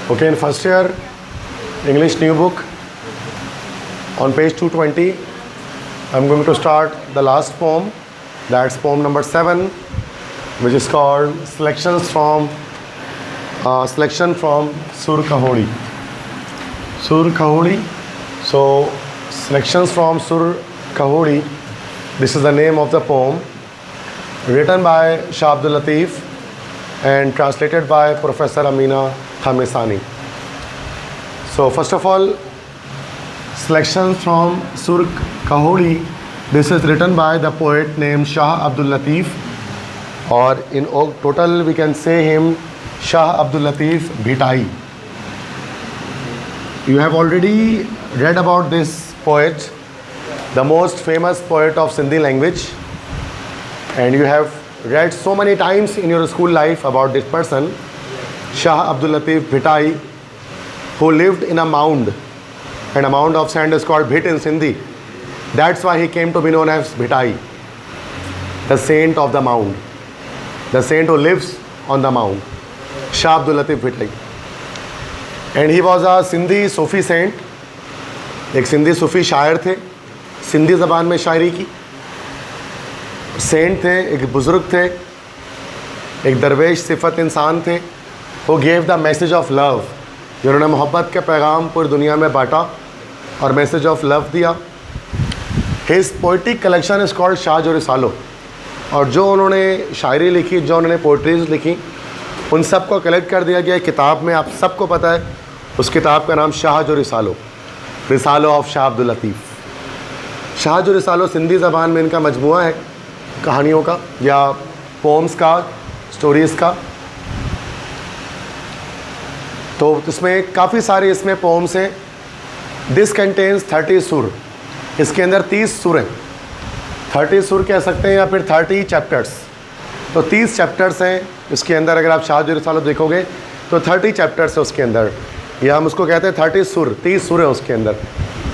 Okay, in first year English new book, on page 220, I'm going to start the last poem. That's poem number 7, which is called Selection from Sur Kahori. Sur Kahori. So, selections from Sur Kahori. This is the name of the poem, written by Shah Abdul Latif and translated by Professor Amina Khamisani. So, first of all, selections from Sur Kahori. This is written by the poet named Shah Abdul Latif, or in total we can say him Shah Abdul Latif Bhitai. You have already read about this poet, the most famous poet of Sindhi language, and you have read so many times in your school life about this person, Shah Abdul Latif Bhitai, who lived in a mound, and a mound of sand is called Bhit in Sindhi. That's why he came to be known as Bhitai, the saint of the mound, the saint who lives on the mound, Shah Abdul Latif Bhitai. And he was a Sindhi Sufi saint, एक सिंधी सूफ़ी शायर थे, सिंधी ज़बान में शायरी की, Saint थे, एक बुज़ुर्ग थे, एक दरवेश सिफत इंसान थे, who gave the message of love, जिन्होंने मोहब्बत के पैगाम पूरी दुनिया में बांटा और मैसेज ऑफ लव दिया. His poetic collection is called Shaz और रिसालो, और जो उन्होंने शायरी लिखी, जो उन्होंने पोइट्रीज लिखी, उन सब को कलेक्ट कर दिया गया किताब में. आप सबको पता है उस किताब का नाम शाज और रिसालो, रिसालो ऑफ शाह अब्दुल लतीफ़. शाज और रिसालो सिंधी ज़बान में इनका मजमुआ है कहानियों का या पोम्स का, स्टोरीज़ का. तो इसमें काफ़ी सारे इसमें पोम्स हैं. दिस कंटेन्स 30 सुर, इसके अंदर 30 सुर हैं. 30 सुर कह सकते हैं या फिर 30 चैप्टर्स. तो 30 चैप्टर्स हैं इसके अंदर. अगर आप शाज और रिसालो देखोगे तो 30 चैप्टर्स है उसके अंदर, या हम उसको कहते हैं 30 सुर, 30 सुर है उसके अंदर.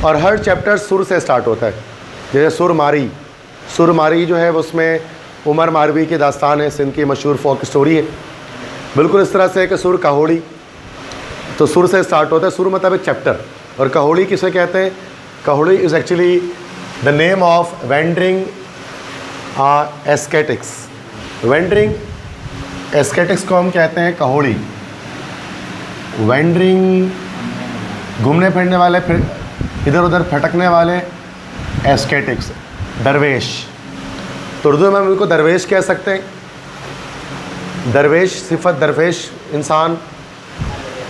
और हर चैप्टर सुर से स्टार्ट होता है. जैसे सुरमारी जो है उसमें उमर मारवी की दास्तान है, सिंध की मशहूर फोक स्टोरी है. बिल्कुल इस तरह से कि सुर कहोड़ी, तो सुर से स्टार्ट होता है. सुर मतलब एक चैप्टर. और कहोड़ी किसे कहते हैं? Khahori is actually the name of wandering ascetics. Wandering ascetics को हम कहते हैं कहोड़ी. वेंडरिंग घूमने फिरने वाले, फिर इधर उधर भटकने वाले, एस्केटिक्स दरवेश. तो उर्दू में हम उनको दरवेश कह सकते हैं. दरवेश सिफत दरवेश इंसान,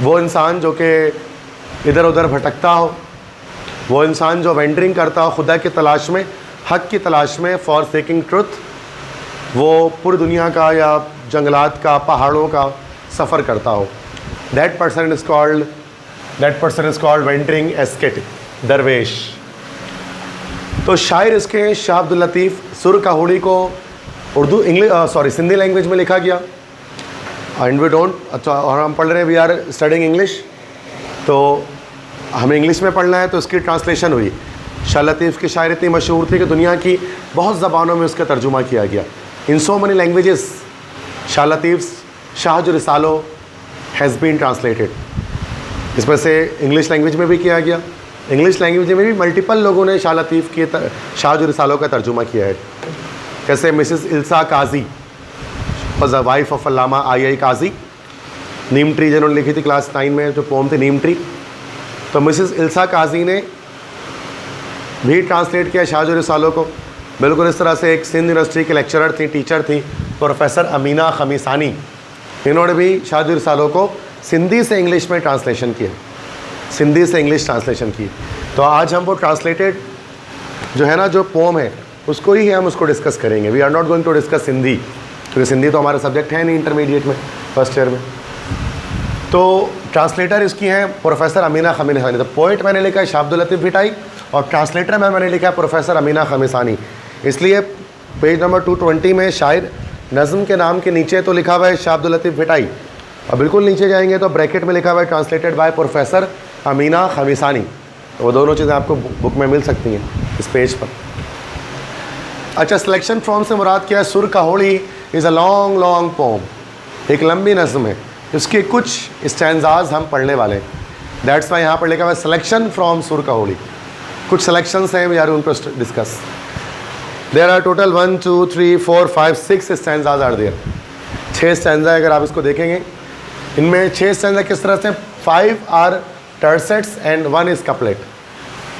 वो इंसान जो कि इधर उधर भटकता हो, वो इंसान जो वेंडरिंग करता हो खुदा की तलाश में, हक़ की तलाश में, फॉर सीकिंग ट्रुथ. वो पूरी दुनिया का या जंगलात का, पहाड़ों का सफ़र करता हो. That person is called wandering ascetic, दरवेश. तो शायर इसके शाह अब्दुल लतीफ़. सुर कहोड़ी को सिंधी लैंग्वेज में लिखा गया. एंड वी डोंट, अच्छा, और हम पढ़ रहे हैं, वी आर स्टडिंग इंग्लिश, तो हमें इंग्लिश में पढ़ना है. तो इसकी ट्रांसलेशन हुई. शाह लतीफ़ की शायरी इतनी मशहूर थी कि दुनिया की बहुत ज़बानों में उसका तर्जुमा किया गया. इन सो मनी लैंग्वेजेस शाह लतीफ़ शाज और रिसालो हैज़ बीन ट्रांसलेटेड. इसमें से इंग्लिश लैंग्वेज में भी किया गया. इंग्लिश लैंग्वेज में भी मल्टीपल लोगों ने शाह लतीफ़ के शाज और रिसालों का तर्जुमा किया है. जैसे Mrs Elsa Kazi was the wife of Allama I Kazi. Neem tree जिन्होंने लिखी थी क्लास 9 में, जो पोम थी नीम ट्री, तो मिसेस इल्सा काजी ने भी ट्रांसलेट किया शाज और रिसालों को. बिल्कुल इस तरह से एक सिंध यूनिवर्सिटी के लेक्चरर थी, टीचर थी, प्रोफेसर अमीना खमीसानी. इन्होंने भी शाज और रिसालों को सिंधी से इंग्लिश में ट्रांसलेशन किया, सिंधी से इंग्लिश ट्रांसलेशन की. तो आज हम वो ट्रांसलेटेड जो है ना, जो पोम है, उसको ही हम उसको डिस्कस करेंगे. We are not going to discuss Sindhi, क्योंकि सिंधी तो हमारा सब्जेक्ट है नहीं इंटरमीडिएट में, फर्स्ट ईयर में. तो ट्रांसलेटर इसकी हैं प्रोफेसर अमीना खमीसानी. तो पोइट मैंने लिखा है शाह अब्दुल लतीफ़ भिटाई, और ट्रांसलेटर में मैंने लिखा है प्रोफेसर अमीना खमीसानी. इसलिए पेज नंबर 220 में शायर नज़म के नाम के नीचे तो लिखा हुआ है शाह अब्दुल लतीफ़ भिटाई, और बिल्कुल नीचे जाएंगे तो ब्रैकेट में लिखा हुआ है ट्रांसलेटेड बाय प्रोफेसर अमीना खमीसानी. तो वो दोनों चीज़ें आपको बुक में मिल सकती हैं इस पेज पर. अच्छा, सिलेक्शन फ्रॉम से मुराद क्या है? सुर कहोड़ी इज़ अ लॉन्ग पोम, एक लंबी नज़म है. इसके कुछ स्टैंजाज हम पढ़ने वाले हैं। दैट्स वाई यहाँ पर लिखा हुआ है सिलेक्शन फ्रॉम सुर कहोली। कुछ सिलेक्शंस हैं यार, उन पर discuss. There are total 1 2 3 4 5 6 stanzas are there. 6 stanza अगर आप इसको देखेंगे, इनमें 6 स्टैंजा किस तरह से, 5 आर टर्सेट्स एंड 1 इज़ कपलेट।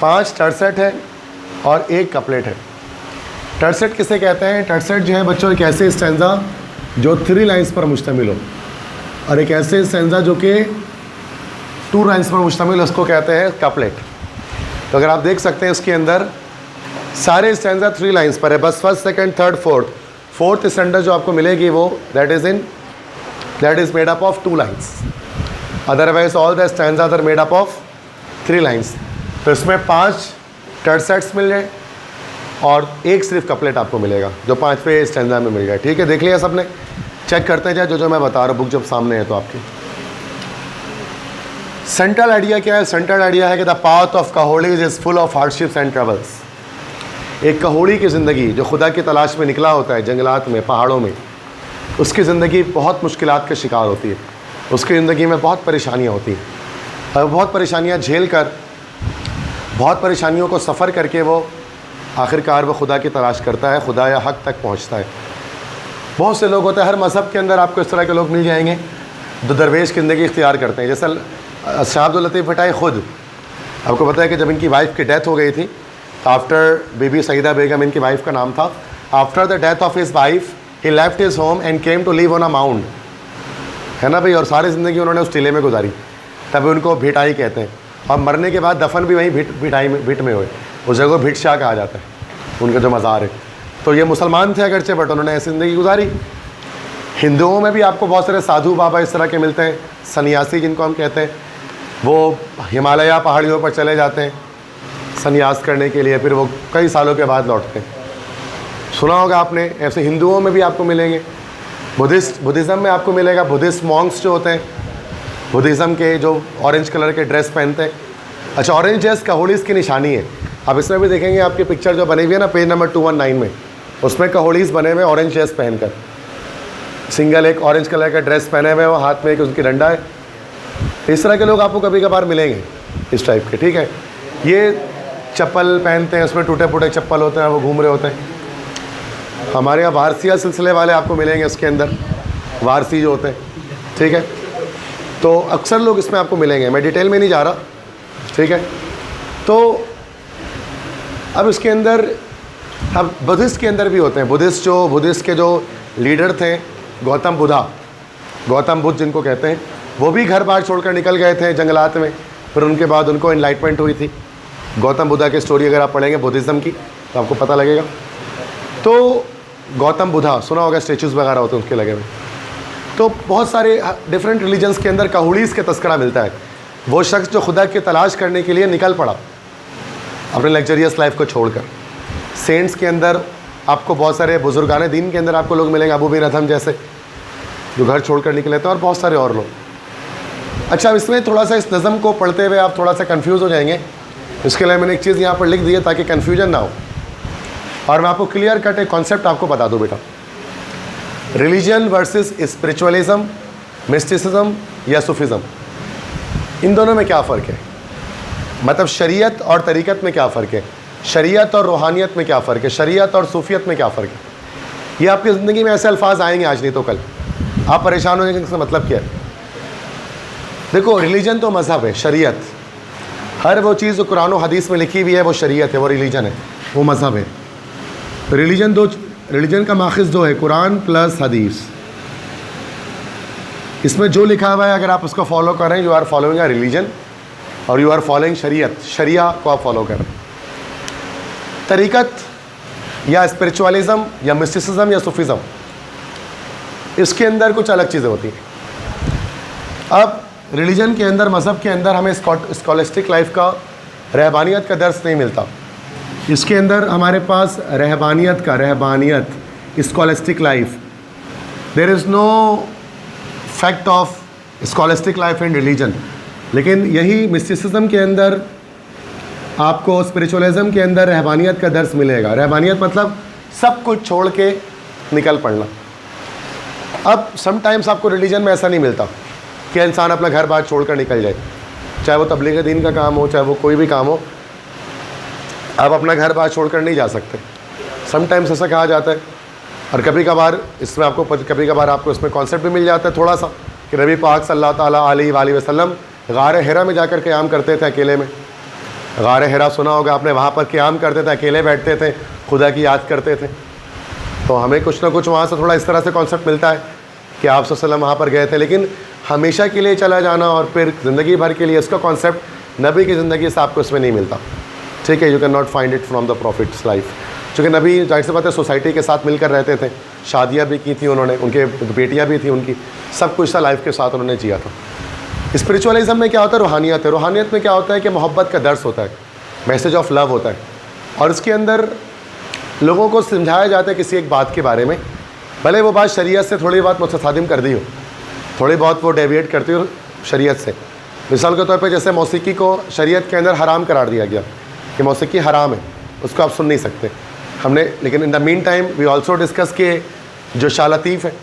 5 टर्सेट है और 1 कपलेट है। टर्सेट किसे कहते हैं? टर्सेट जो है बच्चों एक ऐसे स्टैंजा जो 3 लाइन्स पर मुश्तमिल हो, और एक ऐसे स्टैंजा जो कि 2 लाइन्स पर मुश्तमिल है, उसको कहते हैं कपलेट। तो अगर आप देख सकते हैं इसके अंदर सारे स्टैंजा 3 लाइन्स पर है, बस first second third fourth stanza जो आपको मिलेगी वो that is made up of 2 lines. Otherwise all the stanzas are made up of 3 lines. तो इसमें 5 टर्सेट्स मिल जाए और 1 सिर्फ कपलेट आपको मिलेगा जो 5वें स्टैंजा में मिल जाए। ठीक है, देख लिया सबने? चेक करते हैं जो मैं बता रहा हूँ, बुक जब सामने है तो आपकी। सेंट्रल आइडिया क्या है? सेंट्रल आइडिया है कि the path of Khahoris is full of hardships and troubles. एक कहोली की ज़िंदगी जो खुदा की तलाश में निकला होता है जंगलात में, पहाड़ों में, उसकी ज़िंदगी बहुत मुश्किलात का शिकार होती है। उसकी ज़िंदगी में बहुत परेशानियाँ होती हैं और बहुत परेशानियाँ झेल कर, बहुत परेशानियों को सफ़र करके वो आखिरकार वो खुदा की तलाश करता है, खुदा या हक़ तक पहुँचता है। बहुत से लोग होते हैं, हर मज़हब के अंदर आपको इस तरह के लोग मिल जाएंगे जो दरवेश की ज़िंदगी इख्तियार करते हैं। जैसे शाह अब्दुल लतीफ़ भटाई ख़ुद, आपको पता है कि जब इनकी वाइफ की डेथ हो गई थी, आफ्टर बीबी सईदा बेगम इनकी वाइफ का नाम था, after the death of his wife he left his home and came to live on a mount, है ना भाई, और सारी ज़िंदगी उन्होंने उस टीले में गुजारी। तभी उनको भिटाई कहते हैं। और मरने के बाद दफन भी वहीं भिट में हुए, उस जगह भिट शाह कहा जाता है उनका जो मज़ार है। तो ये मुसलमान थे अगरचे, बट उन्होंने ऐसी ज़िंदगी गुजारी। हिंदुओं में भी आपको बहुत सारे साधु बाबा इस तरह के मिलते हैं, सन्यासी जिनको हम कहते हैं। वो हिमालय पहाड़ियों पर चले जाते हैं संन्यास करने के लिए, फिर वो कई सालों के बाद लौटते हैं। सुना होगा आपने, ऐसे हिंदुओं में भी आपको मिलेंगे। बुद्धिज़्म में आपको मिलेगा, बुद्धिस्ट मॉन्क्स जो होते हैं, बुद्धिज़्म के जो ऑरेंज कलर के ड्रेस पहनते हैं। अच्छा, ऑरेंज ड्रेस कहोलीज़ की निशानी है। आप इसमें भी देखेंगे आपकी पिक्चर जो बनी हुई है ना पेज नंबर 219 में, उसमें कहोलीज़ बने हुए ऑरेंज ड्रेस पहनकर, सिंगल एक ऑरेंज कलर का ड्रेस पहने हुए, वो हाथ में एक उनकी डंडा है। इस तरह के लोग आपको कभी कभार मिलेंगे इस टाइप के। ठीक है, ये चप्पल पहनते हैं, उसमें टूटे फूटे चप्पल होते हैं, वो घूम रहे होते हैं। हमारे यहाँ वारसिया सिलसिले वाले आपको मिलेंगे इसके अंदर, वारसी जो होते हैं। ठीक है, तो अक्सर लोग इसमें आपको मिलेंगे, मैं डिटेल में नहीं जा रहा। ठीक है, तो अब इसके अंदर, अब बुद्धिस्ट के अंदर भी होते हैं। बुद्धिस्ट के जो लीडर थे गौतम बुद्ध जिनको कहते हैं, वो भी घर बार छोड़कर निकल गए थे जंगलात में। फिर उनके बाद उनको एनलाइटमेंट हुई थी। गौतम बुद्धा की स्टोरी अगर आप पढ़ेंगे बुद्धिज़्म की तो आपको पता लगेगा। तो गौतम बुद्धा सुना होगा, स्टेचूज़ वगैरह होते हैं उसके लगे हुए। तो बहुत सारे डिफरेंट रिलीजन्स के अंदर कहोलीज़ के तस्करा मिलता है। वो शख्स जो खुदा की तलाश करने के लिए निकल पड़ा अपने लग्जरियस लाइफ को छोड़कर। सेंट्स के अंदर आपको बहुत सारे बुजुर्गान दीन के अंदर आपको लोग मिलेंगे, अबू बिन अदहम जैसे, जो घर छोड़कर निकले थे, और बहुत सारे और लोग। अच्छा, इसमें थोड़ा सा इस नज़म को पढ़ते हुए आप थोड़ा सा कंफ्यूज हो जाएंगे। इसके लिए मैंने एक चीज़ यहाँ पर लिख दी है ताकि कन्फ्यूजन ना हो, और मैं आपको क्लियर कट एक कॉन्सेप्ट आपको बता दूँ बेटा। रिलीजन वर्सेस स्पिरिचुअलिज्म, मिस्टिसिज्म या सूफिज़म, इन दोनों में क्या फ़र्क है? मतलब शरीयत और तरीक़त में क्या फ़र्क है, शरीयत और रूहानियत में क्या फ़र्क है, शरीयत और सूफियत में क्या फ़र्क है। ये आपकी ज़िंदगी में ऐसे अल्फाज आएंगे, आज नहीं तो कल आप परेशान हो जाएंगे इसका मतलब क्या है। देखो, रिलीजन तो मज़हब है, शरीयत, हर वो चीज़ जो कुरान और हदीस में लिखी हुई है वो शरीयत है, वो रिलीजन है, वो मज़हब है। रिलीजन का माखिज़ जो है कुरान प्लस हदीस, इसमें जो लिखा हुआ है अगर आप उसको फॉलो करें, you are following a religion, और यू आर फॉलोइंग शरीयत, शरिया को आप फॉलो करें। तरीक़त या स्पिरिचुअलिज्म या मिस्टिसिज्म या सूफिज़म, इसके अंदर कुछ अलग चीज़ें होती हैं। अब रिलीजन के अंदर, मज़हब के अंदर हमें स्कॉलिस्टिक लाइफ का, रहबानियत का दर्स नहीं मिलता। इसके अंदर हमारे पास रहबानियत scholastic life, there is no fact of scholastic life in religion. लेकिन यही मिस्टिसिज्म के अंदर आपको, स्पिरिचुअलिज्म के अंदर रहबानियत का दर्स मिलेगा। रहबानियत मतलब सब कुछ छोड़ के निकल पड़ना। अब समटाइम्स आपको रिलीजन में ऐसा नहीं मिलता। कि इंसान अपना घर बार छोड़कर निकल जाए, चाहे वो तबलीग दीन का काम हो, चाहे वो कोई भी काम हो, आप अपना घर बार छोड़कर नहीं जा सकते। समटाइम्स ऐसा कहा जाता है, और कभी कभार इसमें आपको कभी कभार आपको इसमें कॉन्सेप्ट भी मिल जाता है थोड़ा सा, कि नबी पाक सल्लल्लाहु ताला अलैहि वसल्लम गार हिरा में जाकर क़याम करते थे अकेले में। गार हिरा सुना होगा आपने, वहाँ पर क़याम करते थे, अकेले बैठते थे, खुदा की याद करते थे। तो हमें कुछ ना कुछ वहाँ से थोड़ा इस तरह से कॉन्सेप्ट मिलता है कि आप वसल्लम वहाँ पर गए थे, लेकिन हमेशा के लिए चला जाना और फिर ज़िंदगी भर के लिए, इसका कॉन्सेप्ट नबी की ज़िंदगी से आपको इसमें नहीं मिलता। ठीक है, you can not find it from the profits life. चूँकि नबी जाहिर सी बात है सोसाइटी के साथ मिलकर रहते थे, शादियाँ भी की थी उन्होंने, उनके बेटियाँ भी थी उनकी, सब कुछ था लाइफ के साथ उन्होंने जिया था। स्पिरिचुअलिज्म में क्या होता है? रूहानियत है। रूहानियत में क्या होता है कि मोहब्बत का दर्स होता है, मैसेज ऑफ लव होता है, और इसके अंदर लोगों को समझाया जाता है किसी एक बात के बारे में, भले वो बात शरीयत से थोड़ी बात मुतसादिम कर दी हो, थोड़ी बहुत वो डेविएट करती हो शरीयत से। मिसाल के तौर पे जैसे मौसीकी को शरीयत के अंदर हराम करार दिया गया कि मौसीकी हराम है, उसको आप सुन नहीं सकते हमने। लेकिन in the meantime we also discuss के जो शाह लतीफ़ है,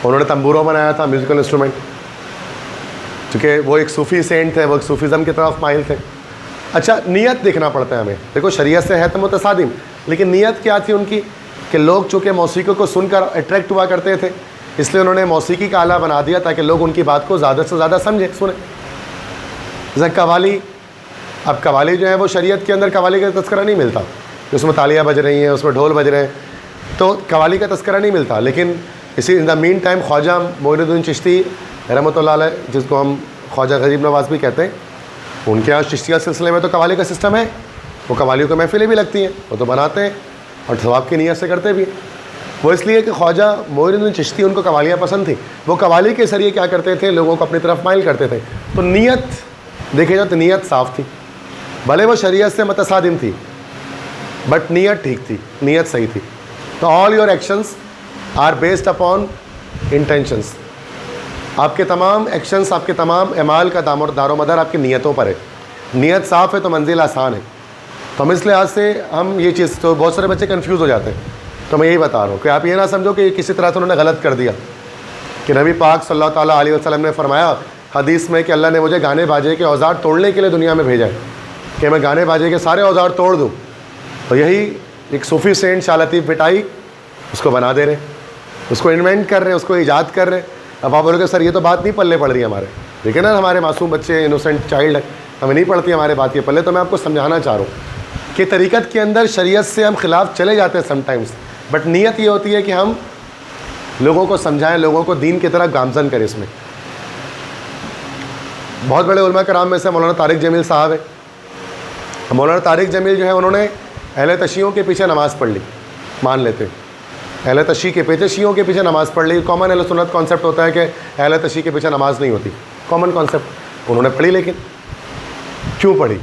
उन्होंने तंबूरा बनाया था, म्यूज़िकल इंस्ट्रूमेंट, क्योंकि वो एक सूफ़ी सेंट थे, वो एक सूफ़ीज़म की तरफ माइल थे। अच्छा, नीयत देखना पड़ता है हमें। देखो शरीयत से है तो मुतसादिम, लेकिन नीयत क्या थी उनकी कि लोग चूँकि मौसीकी को सुनकर अट्रैक्ट हुआ करते थे, इसलिए उन्होंने मौसीकी का आला बना दिया ताकि लोग उनकी बात को ज़्यादा से ज़्यादा समझें, सुने। जैसे कवाली, अब कवाली जो है वो शरीयत के अंदर कवाली का तस्करा नहीं मिलता, उसमें तालियाँ बज रही हैं, उसमें ढोल बज रहे हैं, तो कवाली का तस्करा नहीं मिलता। लेकिन इसी in the meantime Khwaja Moinuddin Chishti रहमतुल्लाह अलैह, जिसको हम ख्वाजा गरीब नवाज़ भी कहते हैं, उनके यहाँ चिश्तिया सिलसिले में तो कवाली का सिस्टम है। वो कवालियों को महफिलें भी लगती हैं, वो तो बनाते हैं और सवाब की नीयत से करते भी। वो इसलिए कि ख्वाजा मोइनुद्दीन चिश्ती, उनको कवालियाँ पसंद थी, वो कवाली के ज़रिए क्या करते थे, लोगों को अपनी तरफ माइल करते थे। तो नीयत देखे जाए तो नीयत साफ़ थी, भले वो शरीयत से मुतसादिम थी, बट नीयत ठीक थी, नीयत सही थी। तो all your actions are based upon intentions. आपके तमाम एक्शंस, आपके तमाम अमाल का दारोमदार आपकी नीयतों पर है। नीयत साफ़ है तो मंजिल आसान है। तो हम इस लिहाज से हम ये चीज़, तो बहुत सारे बच्चे कंफ्यूज हो जाते हैं, तो मैं यही बता रहा हूँ कि आप ये ना समझो कि किसी तरह से उन्होंने गलत कर दिया कि नबी पाक सल्लल्लाहु ताला अलैहि वसल्लम ने फरमाया हदीस में कि अल्लाह ने मुझे गाने बाजे के औजार तोड़ने के लिए दुनिया में भेजा है कि मैं गाने बाजे के सारे औजार तोड़ दूँ। तो यही एक सूफ़ी सेंट शाह लतीफ़ बिटाई उसको बना दे रहे, उसको इन्वेंट कर रहे हैं, उसको ईजाद कर रहे हैं। अब आप बोलोगे सर ये तो बात नहीं पल्ले पड़ रही है हमारे, देखिए ना हमारे मासूम बच्चे, इनोसेंट चाइल्ड है, हमें नहीं पड़ती हमारे बात के पल्ले। तो मैं आपको समझाना चाह रहा हूँ कि तरीक़त के अंदर शरीयत से हम खिलाफ चले जाते हैं समटाइम्स, बट नीयत ये होती है कि हम लोगों को समझाएं, लोगों को दीन की तरफ गामजन करें। इसमें बहुत बड़े उलमा कराम में से मौलाना तारिक जमील साहब है। मौलाना तारिक जमील जो है, उन्होंने अहले तशीयों के पीछे नमाज़ पढ़ ली, मान लेते हैं अहले तशी के पीछे, शियों के पीछे नमाज़ पढ़ ली। कॉमन अहले सुन्नत कॉन्सेप्ट होता है कि अहले तशी के पीछे नमाज़ नहीं होती, कॉमन कॉन्सेप्ट। उन्होंने पढ़ी, लेकिन क्यों पढ़ी?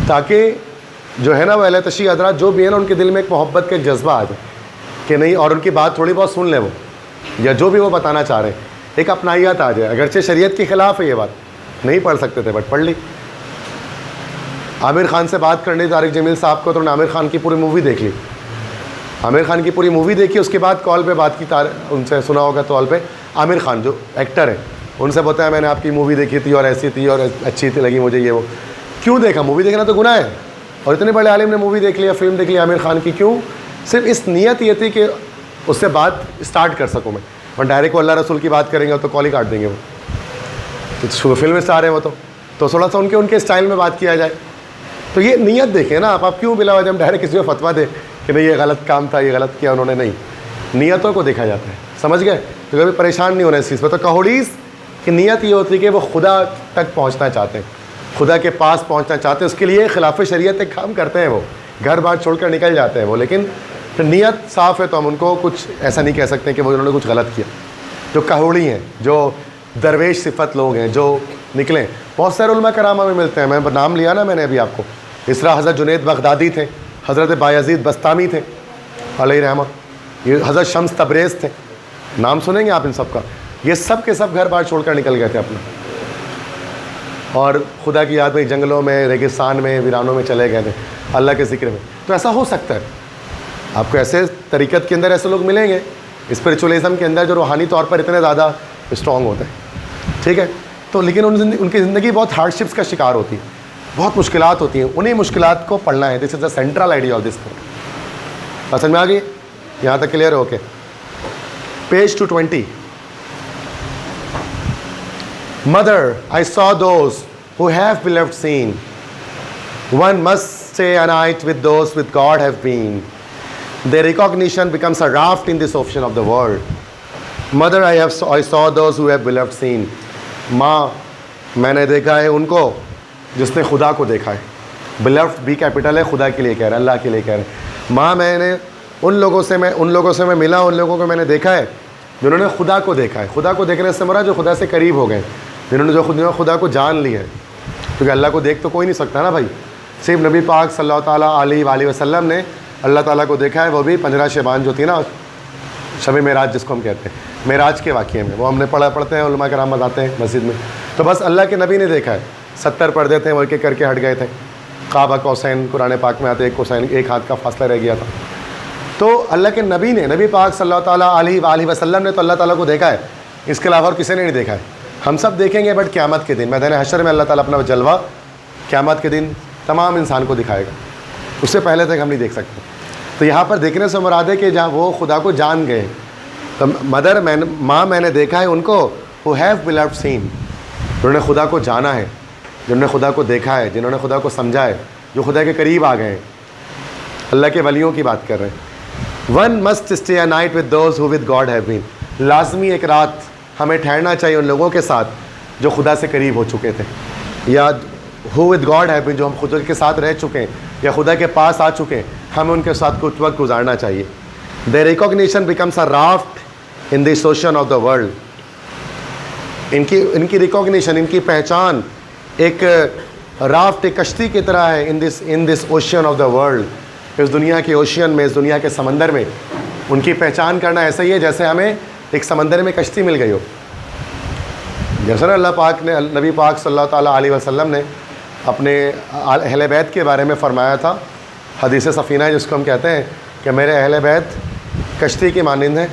ताकि जो है ना वो अहले तशी हज़रात जो भी है ना, उनके दिल में एक मोहब्बत का एक जज्बा आ जाए कि नहीं, और उनकी बात थोड़ी बहुत सुन ले वो, या जो भी वो बताना चाह रहे हैं, एक अपनाइयत आ जाए। अगरचे शरीयत के ख़िलाफ़ है ये बात, नहीं पढ़ सकते थे बट पढ़ ली। आमिर खान से बात करनी तारिक जमील साहब को, तो उन्होंने आमिर खान की पूरी मूवी देख ली, आमिर खान की पूरी मूवी देखी। उसके बाद कॉल पे बात की, उनसे सुना होगा कॉल पे, आमिर खान जो एक्टर है उनसे बताया मैंने आपकी मूवी देखी थी और ऐसी थी और अच्छी थी, लगी मुझे ये वो। क्यों देखा? मूवी देखना तो गुनाह है, और इतने बड़े आलिम ने मूवी देख लिया, फिल्म देख लिया आमिर खान की, क्यों? सिर्फ इस नीयत ये थी कि उससे बात स्टार्ट कर सकूँ मैं, और डायरेक्ट वो अल्लाह रसूल की बात करेंगे तो कॉल ही काट देंगे वो, तो फिल्म स्टार है वो, तो थोड़ा सा उनके स्टाइल में बात किया जाए। तो ये नीयत देखें ना आप क्यों बिला वजह डायरेक्ट किसी को फतवा दे कि नहीं ये गलत काम था, ये गलत किया उन्होंने, नहीं, नीयतों को देखा जाता है, समझ गए? तो कभी परेशान नहीं होना इस चीज़ पर। तो कहोड़ीस की नीयत ये होती है कि वो खुदा तक पहुंचना चाहते हैं, खुदा के पास पहुंचना चाहते हैं, उसके लिए खिलाफ शरीयत एक काम करते हैं, वो घर बार छोड़कर निकल जाते हैं वो, लेकिन फिर नीयत साफ़ है तो हम उनको कुछ ऐसा नहीं कह सकते कि वो उन्होंने कुछ गलत किया। जो कहोड़ी हैं, जो दरवेश सिफत लोग हैं जो निकले, बहुत सारे उलमा करामा में मिलते हैं, मैं नाम लिया ना मैंने अभी आपको, इस तरह हज़रत जुनैद बगदादी थे, हज़रत बायज़ीद बस्तामी थे अलैहि रहमा, ये हज़रत शम्स तबरेज़ थे, नाम सुनेंगे आप इन सब का। ये सब के सब घर बार छोड़कर निकल गए थे अपना, और खुदा की याद में जंगलों में, रेगिस्तान में, वीरानों में चले गए थे अल्लाह के ज़िक्र में। तो ऐसा हो सकता है, आपको ऐसे तरीक़त के अंदर ऐसे लोग मिलेंगे स्पिरिचुअलिज़म के अंदर जो रूहानी तौर पर इतने ज़्यादा स्ट्रॉन्ग होते हैं। ठीक है। तो लेकिन उनकी ज़िंदगी बहुत हार्डशिप्स का शिकार होती है, बहुत मुश्किलात होती हैं, उन्हीं मुश्किलात को पढ़ना है। This is the central idea of this book. समझ में आ गई? यहाँ तक क्लियर है? Okay. Page 220। Mother, I saw those who have beloved seen, one must stay a night with those with God have been. Their recognition becomes a raft in this ocean of the world. Mother, I saw those who have beloved seen. माँ, मैंने देखा है उनको जिसने खुदा को देखा है। बिलव्ड बी कैपिटल है, खुदा के लिए कह रहा है, अल्लाह के लिए कह रहा है। माँ, मैंने उन लोगों से मैं मिला, उन लोगों को मैंने देखा है जिन्होंने खुदा को देखा है। खुदा को देखने से मरा जो खुदा से करीब हो गए, जिन्होंने खुदा को जान लिया है। क्योंकि अल्लाह को देख तो कोई नहीं सकता ना भाई, सिर्फ नबी पाक सल्लल्लाहु अलैहि वसल्लम ने अल्लाह ताला को देखा है, वो भी 15 शबान जो थी ना, शब मेराज जिसको हम कहते हैं, मेराज के वाक़े में, वो हमने पढ़ते हैं, उलमा कराम बताते हैं मस्जिद में। तो बस अल्लाह के नबी ने देखा है। 70 पर्दे थे, वो एक करके हट गए थे। काबा कौसैन कुरान पाक में आते, एक कौसैन एक हाथ का फासला रह गया था। तो अल्लाह के नबी ने, नबी पाक सल्लल्लाहु अलैहि वसल्लम ने तो अल्लाह ताला को देखा है, इसके अलावा और किसी ने नहीं देखा है। हम सब देखेंगे, बट क़यामत के दिन मैदान हशर में अल्लाह ताला अपना जलवा क़यामत के दिन तमाम इंसान को दिखाएगा, उससे पहले तक हम नहीं देख सकते। तो यहाँ पर देखने से मुराद है कि जहाँ वो खुदा को जान गए। तो मदर, माँ, मैंने देखा है उनको हु हैव बिलव्ड सीन, जिन्होंने खुदा को जाना है, जिन्होंने खुदा को देखा है, जिन्होंने खुदा को समझा है, जो खुदा के करीब आ गए हैं। अल्लाह के वलियों की बात कर रहे हैं। One must stay a night with those who with God have been. लाजमी एक रात हमें ठहरना चाहिए उन लोगों के साथ जो खुदा से करीब हो चुके थे, या who with God have been, जो हम खुदा के साथ रह चुके हैं या खुदा के पास आ चुके हैं, हमें उनके साथ कुछ वक्त गुजारना चाहिए। Their recognition becomes a raft in this ocean of the world. इनकी रिकॉग्निशन, इनकी पहचान एक राफ्ट, एक कश्ती की तरह है in this ocean of the world. इस दुनिया के ओशियन में, इस दुनिया के समंदर में उनकी पहचान करना ऐसा ही है जैसे हमें एक समंदर में कश्ती मिल गई हो। जैसे ना अल्लाह पाक ने, नबी पाक सल्लल्लाहु अलैहि वसल्लम ने अपने अहले बैत के बारे में फ़रमाया था, हदीस सफ़ीना है जिसको हम कहते हैं, कि मेरे अहले बैत कश्ती की मानिंद है,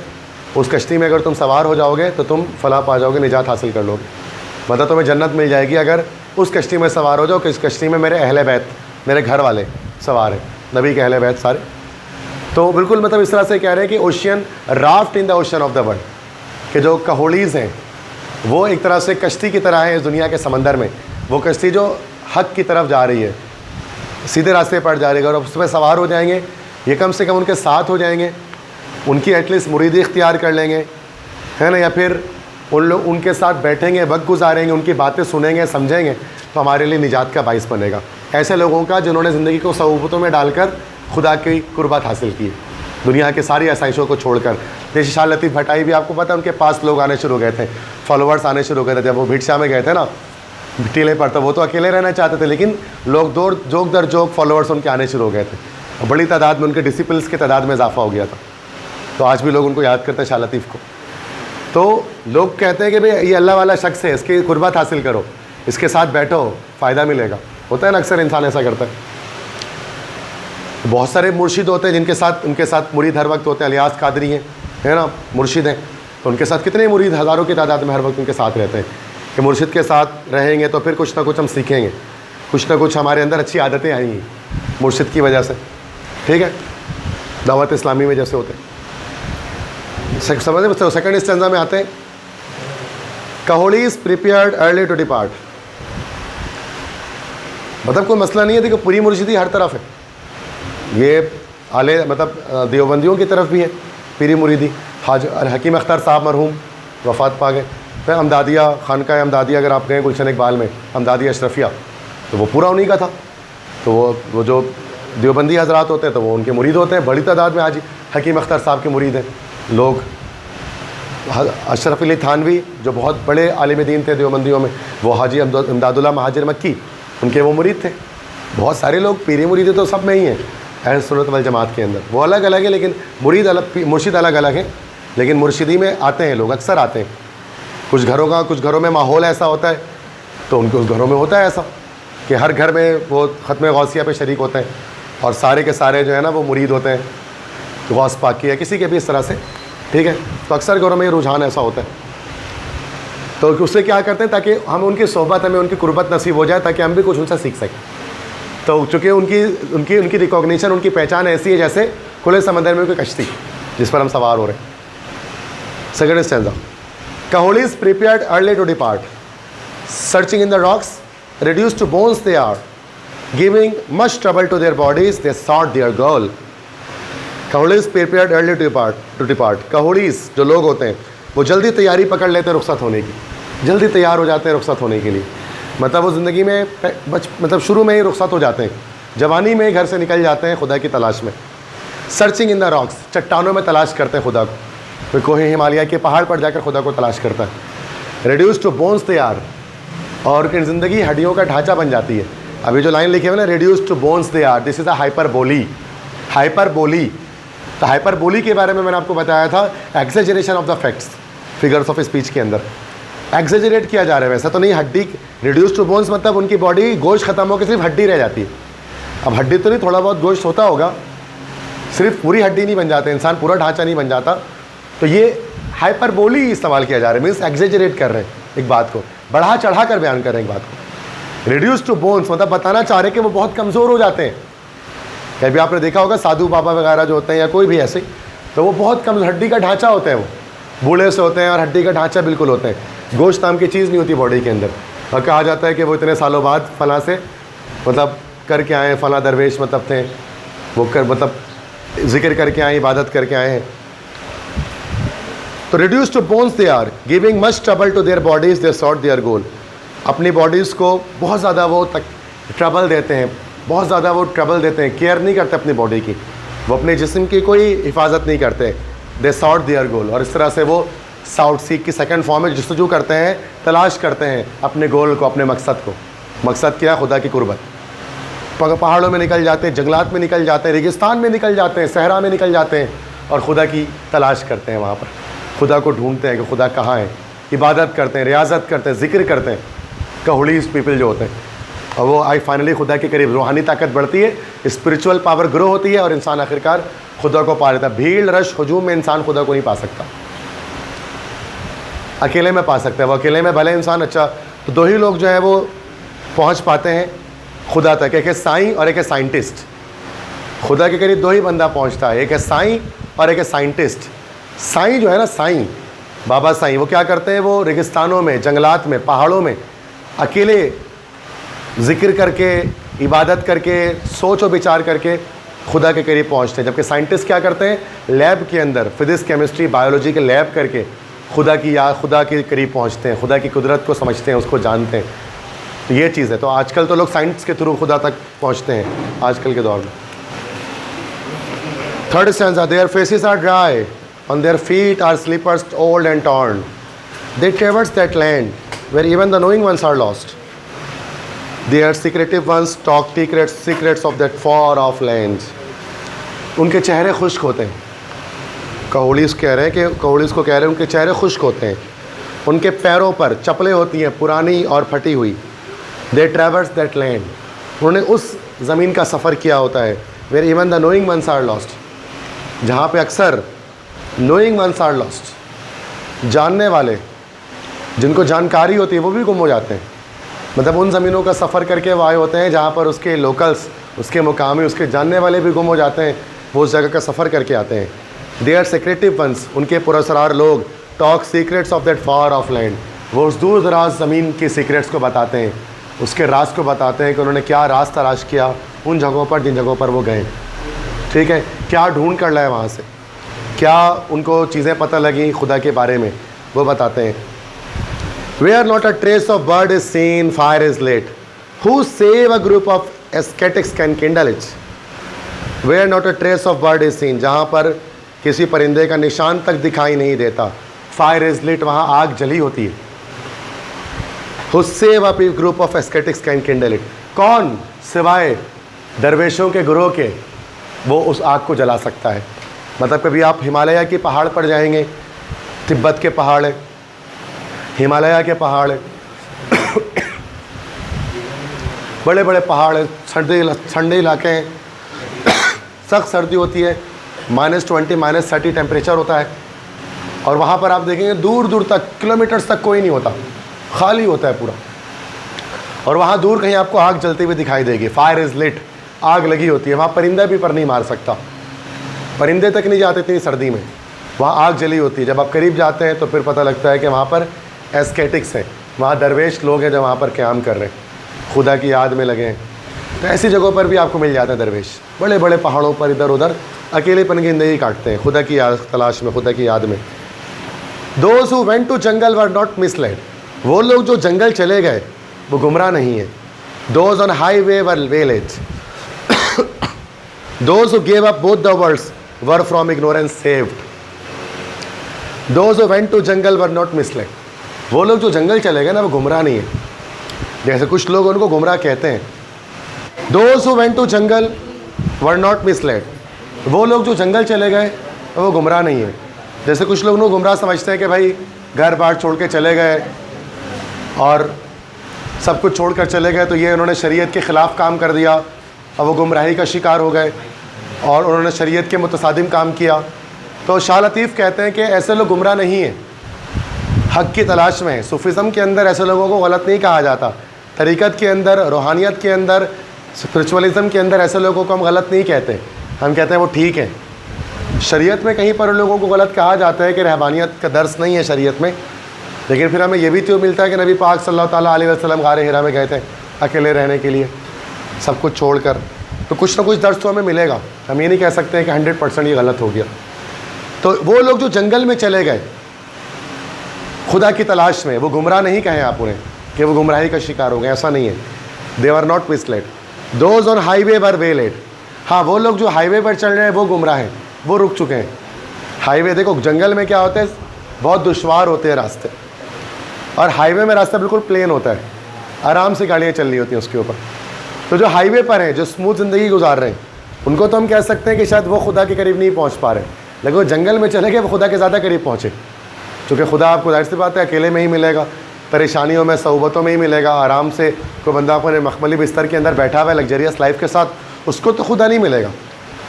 उस कश्ती में अगर तुम सवार हो जाओगे तो तुम फलाह पा जाओगे, निजात हासिल कर लोगे, मतलब तुम्हें जन्नत मिल जाएगी अगर उस कश्ती में सवार हो जाओ कि इस कश्ती में मेरे अहले बैत, मेरे घर वाले सवार हैं, नबी के अहले बैत सारे। तो बिल्कुल मतलब इस तरह से कह रहे हैं कि ocean, raft in the ocean of the world, कि जो कहोड़ीज़ हैं वो एक तरह से कश्ती की तरह है इस दुनिया के समंदर में। वो कश्ती जो हक़ की तरफ जा रही है, सीधे रास्ते पर जा रही है, और उस पर सवार हो जाएंगे, ये कम से कम उनके साथ हो जाएंगे, उनकी एटलीस्ट मुरीदी इख्तियार कर लेंगे, है ना, या फिर उनके साथ बैठेंगे, वक्त गुजारेंगे, उनकी बातें सुनेंगे, समझेंगे, तो हमारे लिए निजात का बाइस बनेगा। ऐसे लोगों का जिन्होंने ज़िंदगी को सहूबतों में डालकर खुदा की कुर्बत हासिल की, दुनिया के सारी आसाइशों को छोड़कर। जैसे शाह लतीफ़ भटाई भी, आपको पता है, उनके पास लोग आने शुरू हो गए थे, फॉलोअर्स आने शुरू हो गए थे। जब वो भिटशा में गए थे ना, टीले पर, तो वो तो अकेले रहना चाहते थे, लेकिन लोग जोक दर जोक फॉलोअर्स उनके आने शुरू हो गए थे, और बड़ी तादाद में उनके डिसिपल्स की तादाद में इजाफा हो गया था। तो आज भी लोग उनको याद करते हैं, शाह लतीफ़ को। तो लोग कहते हैं कि भाई ये अल्लाह वाला शख्स है, इसकी कुर्बत हासिल करो, इसके साथ बैठो, फ़ायदा मिलेगा। होता है ना, अक्सर इंसान ऐसा करता है। बहुत सारे मुर्शिद होते हैं जिनके साथ, उनके साथ मुरीद हर वक्त होते हैं। अलियास कादरी हैं, है ना, मुर्शिद हैं, तो उनके साथ कितने मुरीद, हज़ारों की तादाद में हर वक्त उनके साथ रहते हैं कि मुर्शिद के साथ रहेंगे तो फिर कुछ ना कुछ हम सीखेंगे, कुछ ना कुछ हमारे अंदर अच्छी आदतें आएंगी मुर्शिद की वजह से। ठीक है, दावत इस्लामी में जैसे होते हैं। समझे, सेकंड स्टेंजा में आते हैं, कहोड़ीज़ प्रिपेयर्ड अर्ली टू डिपार्ट। मतलब कोई मसला नहीं है, देखो पूरी मुर्शिदी हर तरफ है, ये आले मतलब देवबंदियों की तरफ भी है पीरी मुरीदी। हाज हकीम अख्तर साहब मरहूम वफ़ात पा गए। फिर अमदादिया, खानका अमदादिया अगर आप गए गुलशन इकबाल में, अमदादिया अशरफिया, तो वो पूरा उन्हीं का था। तो वो जो देवबंदी हजरात होते हैं तो वो उनके मुरीद होते हैं, बड़ी तादाद में। आज हकीम अख्तर साहब के मुरीद हैं लोग। अशरफ अली थानवी जो बहुत बड़े आलिम दीन थे देवबंदियों में, वो हाजी इमदादुल्लाह महाजिर मक्की, उनके वो मुरीद थे। बहुत सारे लोग पीरी मुरीद तो सब में ही हैं अहल सुन्नत वल जमात के अंदर। वो अलग अलग है, लेकिन मुरीद अलग, मुर्शिद अलग अलग है, लेकिन मुर्शिदी में आते हैं लोग, अक्सर आते हैं। कुछ घरों में माहौल ऐसा होता है, तो उनके उस घरों में होता है ऐसा कि हर घर में वो ख़त्म गौसिया पे शरीक होते हैं, और सारे के सारे जो है ना वो मुरीद होते हैं गौस पाक की या किसी के भी इस तरह से। ठीक है, तो अक्सर घरों में ये रुझान ऐसा होता है। तो उससे क्या करते हैं ताकि हम उनकी सोहबत, हमें उनकी कुर्बत नसीब हो जाए, ताकि हम भी कुछ उनसे सीख सकें। तो चूँकि उनकी रिकॉग्निशन, उनकी पहचान ऐसी है जैसे खुले समंदर में कोई कश्ती जिस पर हम सवार हो रहे हैं। Second stanza, Kaholis prepared early to depart. Searching in the rocks, reduced to bones they are. Giving much trouble to their bodies, they sought their goal. Kaholis prepared early to depart. Kaholis जो लोग होते हैं वो जल्दी तैयारी पकड़ लेते हैं रुखसत होने की, जल्दी तैयार हो जाते हैं रुखसत होने के लिए। मतलब वो ज़िंदगी में मतलब शुरू में ही रुखसत हो जाते हैं, जवानी में ही घर से निकल जाते हैं खुदा की तलाश में। सर्चिंग इन द रॉक्स, चट्टानों में तलाश करते हैं खुदा को। कोई हिमालय के पहाड़ पर जाकर खुदा को तलाश करता है। Reduce to bones they are, और उनकी ज़िंदगी हड्डियों का ढांचा बन जाती है। अभी जो लाइन लिखी है ना, reduce to bones they are, this is a hyperbole. Hyperbole, तो हाइपरबोली के बारे में मैंने आपको बताया था, exaggeration of the facts, figures of speech के अंदर एक्सेजरेट किया जा रहा है। वैसा तो नहीं, हड्डी रिड्यूस टू बोन्स मतलब उनकी बॉडी गोश्त खत्म होकर सिर्फ हड्डी रह जाती है। अब हड्डी तो नहीं, थोड़ा बहुत गोश्त होता होगा, सिर्फ पूरी हड्डी नहीं बन जाते, इंसान पूरा ढांचा नहीं बन जाता। तो ये हाइपरबोली इस्तेमाल किया जा रहा है, मीन्स एक्सेजरेट कर रहे हैं एक बात को, बढ़ा चढ़ा कर बयान कर रहे हैं एक बात को। रिड्यूस टू बोन्स मतलब बताना चाह रहे हैं कि वो बहुत कमज़ोर हो जाते हैं। कभी आपने देखा होगा साधु बाबा वगैरह जो होते हैं या कोई भी ऐसे, तो वो बहुत कम हड्डी का ढांचा होता है, वो बूढ़े से होते हैं और हड्डी का ढांचा बिल्कुल होते हैं, गोश्त नाम की चीज़ नहीं होती बॉडी के अंदर। और कहा जाता है कि वो इतने सालों बाद फलां से मतलब करके आए, फलां दरवेश मतलब थे, वो कर मतलब जिक्र करके आए, इबादत करके आए हैं। तो reduce to bones they are, giving much trouble to their bodies, they sought their goal. अपनी बॉडीज़ को बहुत ज़्यादा वो ट्रबल देते हैं, बहुत ज़्यादा वो ट्रबल देते हैं, केयर नहीं करते अपनी बॉडी की, वो अपने जिस्म की कोई हिफाजत नहीं करते। दे सॉट देयर गोल, और इस तरह से वो साउट सीक की सेकंड फॉर्म में जस्तजू करते हैं, तलाश करते हैं अपने गोल को, अपने मकसद को। मकसद क्या? खुदा की कुर्बत। पहाड़ों में निकल जाते हैं, जंगलात में निकल जाते हैं, रेगिस्तान में निकल जाते हैं, सहरा में निकल जाते हैं और खुदा की तलाश करते हैं। वहाँ पर खुदा को ढूंढते हैं कि खुदा कहाँ है, इबादत करते हैं, रियाजत करते हैं, जिक्र करते हैं। काहुलीस पीपल जो होते हैं, और वो आई फाइनली खुदा के करीब रूहानी ताकत बढ़ती है, स्पिरिचुअल पावर ग्रो होती है और इंसान आखिरकार खुदा को पा लेता है। भीड़ रश हजूम में इंसान खुदा को नहीं पा सकता, अकेले में पा सकता है। वो अकेले में भले इंसान अच्छा, तो दो ही लोग जो है वो पहुंच पाते हैं खुदा तक, एक है साईं और एक है साइंटिस्ट। खुदा के करीब दो ही बंदा पहुंचता है, एक है साईं और एक है साइंटिस्ट। साईं जो है ना, साईं बाबा साईं, वो क्या करते हैं? वो रेगिस्तानों में, जंगलात में, पहाड़ों में अकेले जिक्र करके, इबादत करके, सोच और विचार करके खुदा के करीब पहुंचते हैं। जबकि साइंटिस्ट क्या करते हैं? लैब के अंदर फिजिक्स, केमिस्ट्री, बायोलॉजी के लैब करके खुदा की याद, खुदा के करीब पहुंचते हैं, खुदा की कुदरत को समझते हैं, उसको जानते हैं। तो ये चीज़ है। तो आजकल तो लोग साइंस के थ्रू खुदा तक पहुंचते हैं आजकल के दौर में। Third stanza, their faces are dry, on their feet are slippers old and torn, they traverse that land where even the knowing ones are lost, their secretive ones talk secrets of that far off land. उनके चेहरे खुश्क होते हैं। काहुलीस कह रहे हैं कि काहुलीस को कह रहे हैं उनके चेहरे खुश्क होते हैं, उनके पैरों पर चप्पलें होती हैं पुरानी और फटी हुई। दे ट्रेवर्स दैट लैंड, उन्होंने उस ज़मीन का सफ़र किया होता है। Where even the knowing ones are lost, जहाँ पे अक्सर नोइंग वंस आर लॉस्ट, जानने वाले जिनको जानकारी होती है वो भी गुम हो जाते हैं। मतलब उन ज़मीनों का सफ़र करके वो आए होते हैं जहाँ पर उसके लोकल्स, उसके मुकामी, उसके जानने वाले भी गुम हो जाते हैं, वो उस जगह का सफ़र करके आते हैं। दे आर सेक्रेटिव वंस, उनके पुरस्कार लोग, talk secrets of that far of land, वो उस दूर दराज ज़मीन के सीक्रेट्स को बताते हैं, उसके राज को बताते हैं कि उन्होंने क्या राज तलाश किया उन जगहों पर जिन जगहों पर वो गए। ठीक है, क्या ढूंढ कर लाए वहाँ से, क्या उनको चीज़ें पता लगी खुदा के बारे में, वो बताते हैं। Where not a trace of bird is seen, fire is lit. Who save a group of ascetics can kindle it. Where not a trace of bird is seen, जहाँ पर किसी परिंदे का निशान तक दिखाई नहीं देता, fire is lit, वहाँ आग जली होती है। Who save a group of ascetics can kindle it. कौन सिवाय दरवेशों के गुरों के वो उस आग को जला सकता है। मतलब कभी आप हिमालय के पहाड़ पर जाएंगे, तिब्बत के पहाड़ है, हिमालय के पहाड़ है, बड़े बड़े पहाड़ है, ठंडे इलाके हैं, सख्त सर्दी होती है, -20 -30 टेम्परेचर होता है। और वहाँ पर आप देखेंगे दूर दूर तक, किलोमीटर्स तक कोई नहीं होता, खाली होता है पूरा। और वहाँ दूर कहीं आपको आग जलती हुई दिखाई देगी, फायर इज़ लिट, आग लगी होती है। वहाँ परिंदा भी पर नहीं मार सकता, परिंदे तक नहीं जाते इतनी सर्दी में, वहाँ आग जली होती है। जब आप करीब जाते हैं तो फिर पता लगता है कि वहाँ पर एस्केटिक्स हैं, वहाँ दरवेश लोग हैं जो वहाँ पर क़याम कर रहे हैं, खुदा की याद में लगे हैं। तो ऐसी जगहों पर भी आपको मिल जाते हैं दरवेश, बड़े बड़े पहाड़ों पर इधर उधर अकेलेपन की ज़िंदगी काटते हैं, खुदा की याद तलाश में, खुदा की याद में। Those who went to jungle were not misled, वो लोग जो जंगल चले गए वो गुमराह नहीं है। Those on highway were villages, those who gave up both the worlds were from ignorance saved. Those who went to jungle were not misled, वो लोग जो जंगल चले गए ना वो गुमराह नहीं है। जैसे कुछ लोग उनको गुमराह कहते हैं। Those who went to jungle were not misled, वो लोग जो जंगल चले गए वो गुमराह नहीं है। जैसे कुछ लोग उनको गुमराह समझते हैं कि भाई घर बार छोड़ के चले गए और सब कुछ छोड़ कर चले गए तो ये उन्होंने शरीयत के ख़िलाफ़ काम कर दिया और वो गुमराही का शिकार हो गए और उन्होंने शरीयत के मुतसादिम काम किया। तो शाह लतीफ़ कहते हैं कि ऐसे लोग गुमराह नहीं हैं, हक़ की तलाश में है। सूफ़िज़म के अंदर ऐसे लोगों को गलत नहीं कहा जाता, तरीक़त के अंदर, रूहानियत के अंदर, स्पिरिचुअलिज़म के अंदर ऐसे लोगों को हम गलत नहीं कहते, हम कहते हैं वो ठीक है। शरीयत में कहीं पर लोगों को गलत कहा जाता है कि रहबानियत का दर्स नहीं है शरीयत में, लेकिन फिर हमें ये भी तो मिलता है कि नबी पाक सल्लल्लाहु ताला अलैहि वसल्लम गारे हिरा में गए थे अकेले रहने के लिए, सब कुछ छोड़कर। तो कुछ ना कुछ दर्स तो हमें मिलेगा, हम ये नहीं कह सकते हैं कि 100% ये गलत हो गया। तो वो लोग जो जंगल में चले गए खुदा की तलाश में, वो गुमराह नहीं कहें आप उन्हें कि वो गुमराही का शिकार हो गए, ऐसा नहीं है। They are not misled. Those on highway were waylaid, हाँ वो लोग जो हाईवे पर चल रहे हैं वो गुमराह हैं, वो रुक चुके हैं। हाईवे देखो, जंगल में क्या होता है, बहुत दुश्वार होते हैं रास्ते, और हाईवे में रास्ता बिल्कुल प्लेन होता है, आराम से गाड़ियाँ चल रही होती हैं उसके ऊपर। तो जो हाईवे पर हैं, जो स्मूथ ज़िंदगी गुजार रहे हैं, उनको तो हम कह सकते हैं कि शायद वो खुदा के करीब नहीं पहुँच पा रहे, लेकिन वो जंगल में चले गए वो खुदा के ज़्यादा करीब पहुँचे, क्योंकि खुदा आपको जाहिर सी बात है अकेले में ही मिलेगा, परेशानियों में, सऊबतों में ही मिलेगा। आराम से कोई बंदा अपने मखमली बिस्तर के अंदर बैठा हुआ है लग्जरियस लाइफ के साथ, उसको तो खुदा नहीं मिलेगा।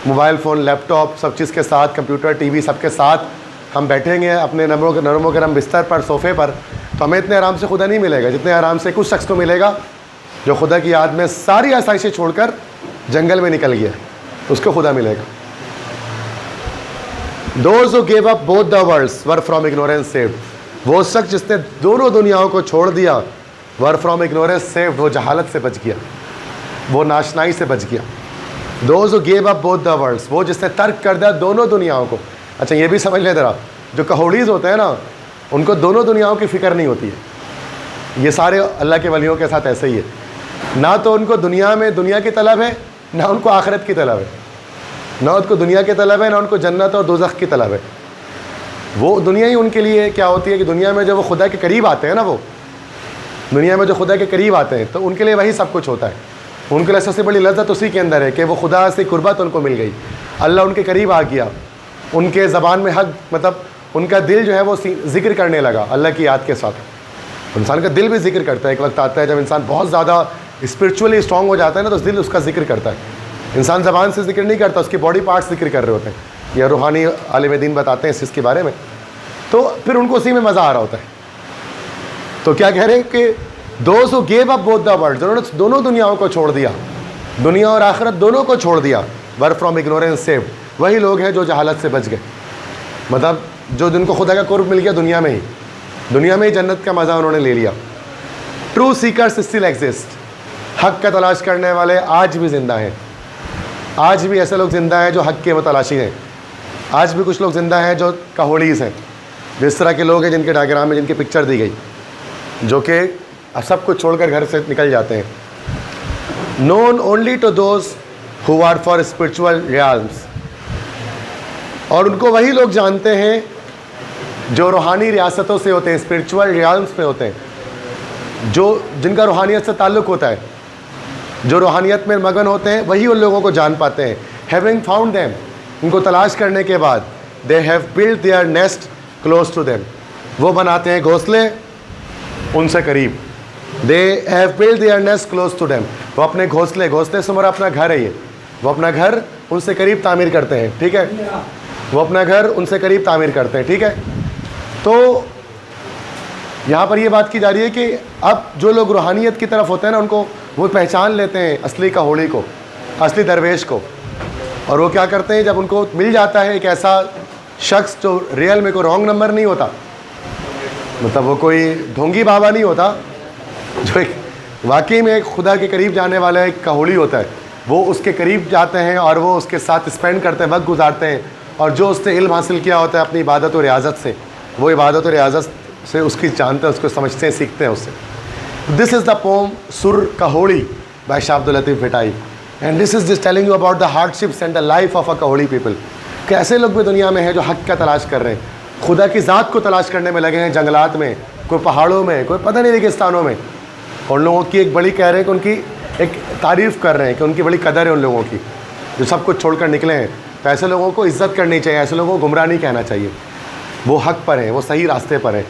मोबाइल फ़ोन, लैपटॉप, सब चीज़ के साथ, कंप्यूटर, टीवी, सब के साथ हम बैठेंगे अपने नरमो गरम बिस्तर पर, सोफ़े पर, तो हमें इतने आराम से खुदा नहीं मिलेगा जितने आराम से कुछ शख्स को मिलेगा जो खुदा की याद में सारी आसाइशें छोड़कर जंगल में निकल गया, उसको खुदा मिलेगा। Those who gave up both the worlds were from ignorance saved, वो शख्स जिसने दोनों दुनियाओं को छोड़ दिया, वर फ्रॉम ignorance saved, वो जहालत से बच गया, वो नाशनाई से बच गया। Those who gave up both the worlds, वो जिसने तर्क कर दिया दोनों दुनियाओं को। अच्छा ये भी समझ लें ज़रा, जो कहोड़ीज़ होते हैं ना, उनको दोनों दुनियाओं की फ़िक्र नहीं होती है। ये सारे अल्लाह के वलियों के साथ ऐसे ही है, ना तो उनको दुनिया में दुनिया की तलब है, ना उनको आखिरत की तलब है, ना उनको दुनिया की तलब है, ना उनको जन्नत और दोज़ख की तलब है। वो दुनिया ही उनके लिए क्या होती है कि दुनिया में जब वो खुदा के करीब आते हैं ना, वो दुनिया में जो खुदा के करीब आते हैं तो उनके लिए वही सब कुछ होता है। उनके लिए सबसे बड़ी लज्जत उसी के अंदर है कि वो खुदा से कुर्बत उनको मिल गई, अल्लाह उनके करीब आ गया, उनके ज़बान में हक, मतलब उनका दिल जो है वो ज़िक्र करने लगा अल्लाह की याद के साथ। इंसान का दिल भी ज़िक्र करता है। एक वक्त आता है जब इंसान बहुत ज़्यादा स्पिरिचुअली स्ट्रॉन्ग हो जाता है ना, तो दिल उसका जिक्र करता है। इंसान ज़बान से जिक्र नहीं करता, उसके बॉडी पार्ट्स जिक्र कर रहे होते हैं, या रूहानी आलिम दीन बताते हैं इस चीज़ के बारे में, तो फिर उनको उसी में मज़ा आ रहा होता है। तो क्या कह रहे हैं कि those who gave up both the world, जिन्होंने दोनों दुनियाओं को छोड़ दिया, दुनिया और आखिरत दोनों को छोड़ दिया, वर फ्रॉम इग्नोरेंस सेव्ड, वही लोग हैं जो जहालत से बच गए। मतलब जो जिनको खुदा का कुर्ब मिल गया दुनिया में ही जन्नत का मज़ा उन्होंने ले लिया। ट्रू सीकर्स स्टिल एग्जिस्ट, हक़ का तलाश करने वाले आज भी ज़िंदा हैं। आज भी ऐसे लोग ज़िंदा हैं जो हक़ के तलाशी हैं। आज भी कुछ लोग ज़िंदा हैं जो कहोड़ीज़ हैं, जिस तरह के लोग हैं जिनके डायग्राम में जिनकी पिक्चर दी गई, जो कि सब कुछ छोड़कर घर से निकल जाते हैं। Known only to those who are for spiritual realms, और उनको वही लोग जानते हैं जो रूहानी रियासतों से होते हैं, स्पिरिचुअल रियाल्म्स पे होते हैं, जो जिनका रूहानियत से ताल्लुक़ होता है, जो रूहानियत में मगन होते हैं, वही उन लोगों को जान पाते हैं। हैविंग फाउंड देम, उनको तलाश करने के बाद, they have built their nest close to them, वो बनाते हैं घोंसले उनसे करीब। They have built their nest close to them, वो अपने घोंसले से हमारा अपना घर है, ये वो अपना घर उनसे करीब तामीर करते हैं, ठीक है, वो अपना घर उनसे करीब तामीर करते हैं, ठीक है। तो यहाँ पर ये बात की जा रही है कि अब जो लोग रूहानियत की तरफ होते हैं ना, उनको वो पहचान लेते हैं असली कहोड़ी को, असली दरवेश को, और वो क्या करते हैं, जब उनको मिल जाता है एक ऐसा शख्स जो रियल में कोई रॉन्ग नंबर नहीं होता, मतलब वो कोई ढोंगी बाबा नहीं होता, जो एक वाकई में एक खुदा के करीब जाने वाला एक कहोड़ी होता है, वो उसके करीब जाते हैं और वो उसके साथ स्पेंड करते हैं, वक्त गुजारते हैं, और जो उसने इल्म हासिल किया होता है अपनी इबादत और रियाजत से, वो इबादत और रियाजत से उसकी जानते हैं, उसको समझते हैं, सीखते हैं उससे। This is the poem Sur Khahori by Shah Abdul Latif Bhitai, and this is just telling you about the hardships and the life of a Khahori people. कि ऐसे लोग भी दुनिया में हैं जो हक़ का तलाश कर रहे हैं, खुदा की ज़ात को तलाश करने में लगे हैं, जंगलात में, कोई पहाड़ों में, कोई पता नहीं रेगिस्तानों में। उन लोगों की एक बड़ी कह रहे हैं कि उनकी एक तारीफ़ कर रहे हैं कि उनकी बड़ी कदर है उन लोगों की जो सब कुछ छोड़कर निकले हैं। तो ऐसे लोगों को इज़्ज़त करनी चाहिए, ऐसे लोगों को गुमराह नहीं कहना चाहिए। वो हक़ पर हैं, वो सही रास्ते पर हैं।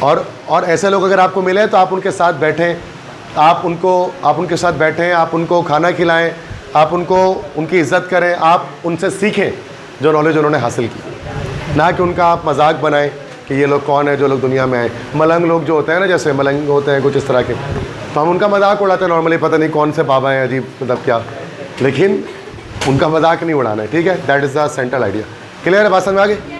और ऐसे लोग अगर आपको मिले तो आप उनके साथ बैठें, आप उनके साथ बैठें, आप उनको खाना खिलाएं, आप उनकी इज़्ज़त करें, आप उनसे सीखें जो नॉलेज उन्होंने हासिल की, ना कि उनका आप मजाक बनाएं कि ये लोग कौन है जो लोग दुनिया में आए। मलंग लोग जो होते हैं ना, जैसे मलंग होते हैं कुछ इस तरह के, तो हम उनका मजाक उड़ाते हैं नॉर्मली, पता नहीं कौन से बाबा हैं अजीब, मतलब क्या, लेकिन उनका मजाक नहीं उड़ाना है, ठीक है। That is the central idea. Clear है, बात समझ में आ गई?